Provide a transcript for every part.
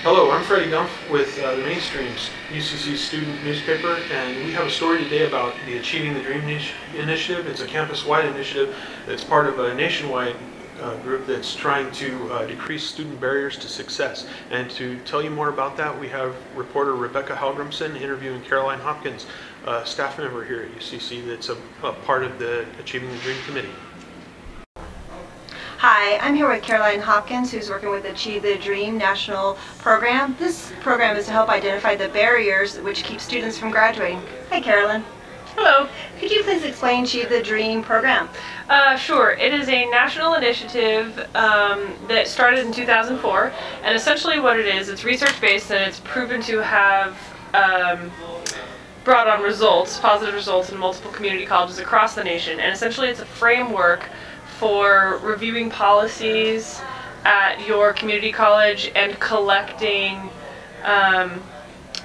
Hello, I'm Freddie Gumpf with the Mainstream's UCC student newspaper, and we have a story today about the Achieving the Dream Initiative. It's a campus-wide initiative that's part of a nationwide group that's trying to decrease student barriers to success. And to tell you more about that, we have reporter Rebecca Halgrimson interviewing Caroline Hopkins, a staff member here at UCC that's a part of the Achieving the Dream Committee. Hi, I'm here with Caroline Hopkins, who's working with Achieve the Dream National Program. This program is to help identify the barriers which keep students from graduating. Hi, Caroline. Hello. Could you please explain Achieve the Dream program? Sure. It is a national initiative that started in 2004, and essentially what it is, it's research-based and it's proven to have brought on results, positive results in multiple community colleges across the nation. And essentially it's a framework for reviewing policies at your community college and collecting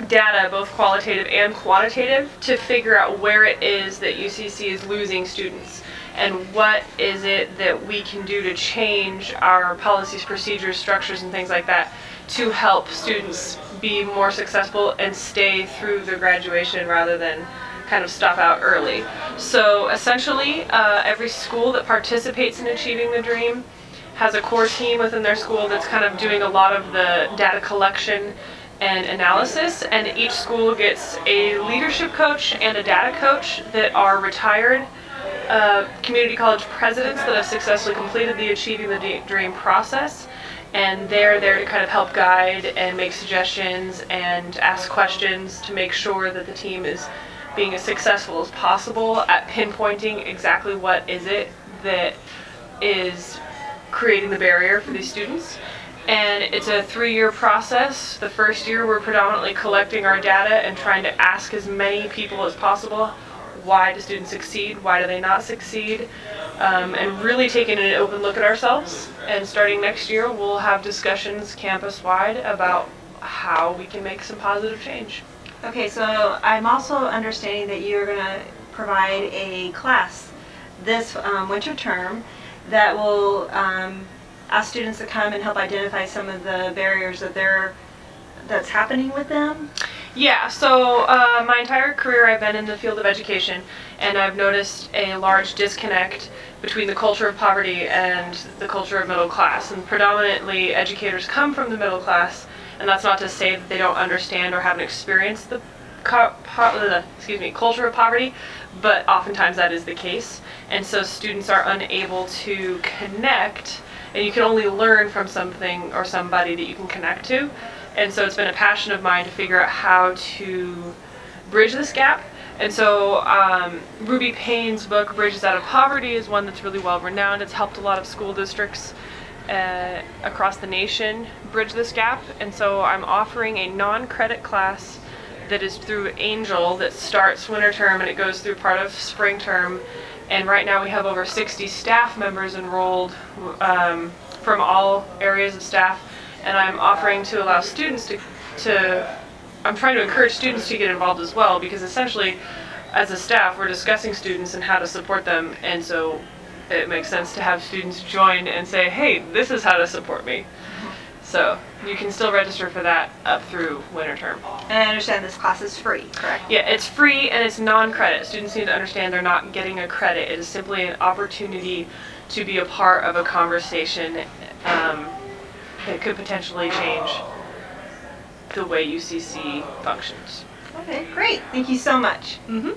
data, both qualitative and quantitative, to figure out where it is that UCC is losing students and what is it that we can do to change our policies, procedures, structures, and things like that to help students be more successful and stay through their graduation rather than kind of stop out early. So essentially every school that participates in Achieving the Dream has a core team within their school that's kind of doing a lot of the data collection and analysis, and each school gets a leadership coach and a data coach that are retired community college presidents that have successfully completed the Achieving the Dream process, and they're there to kind of help guide and make suggestions and ask questions to make sure that the team is being as successful as possible at pinpointing exactly what is it that is creating the barrier for these students. And it's a 3-year process. The first year we're predominantly collecting our data and trying to ask as many people as possible, why do students succeed, why do they not succeed, and really taking an open look at ourselves. And starting next year we'll have discussions campus-wide about how we can make some positive change. Okay, so I'm also understanding that you're going to provide a class this winter term that will ask students to come and help identify some of the barriers that's happening with them. Yeah, so my entire career I've been in the field of education, and I've noticed a large disconnect between the culture of poverty and the culture of middle class. And predominantly educators come from the middle class, and that's not to say that they don't understand or haven't experienced the culture of poverty, but oftentimes that is the case. And so students are unable to connect, and you can only learn from something or somebody that you can connect to. And so it's been a passion of mine to figure out how to bridge this gap. And so Ruby Payne's book, Bridges Out of Poverty, is one that's really well renowned. It's helped a lot of school districts across the nation bridge this gap. And so I'm offering a non-credit class that is through Angel that starts winter term and it goes through part of spring term. And right now we have over 60 staff members enrolled from all areas of staff. And I'm offering to allow students I'm trying to encourage students to get involved as well, because essentially as a staff we're discussing students and how to support them, and so it makes sense to have students join and say, hey, this is how to support me. So you can still register for that up through winter term. And I understand this class is free, correct? Yeah, it's free and it's non-credit. Students need to understand they're not getting a credit. It is simply an opportunity to be a part of a conversation that could potentially change the way UCC functions. Okay, great. Thank you so much. Mm-hmm.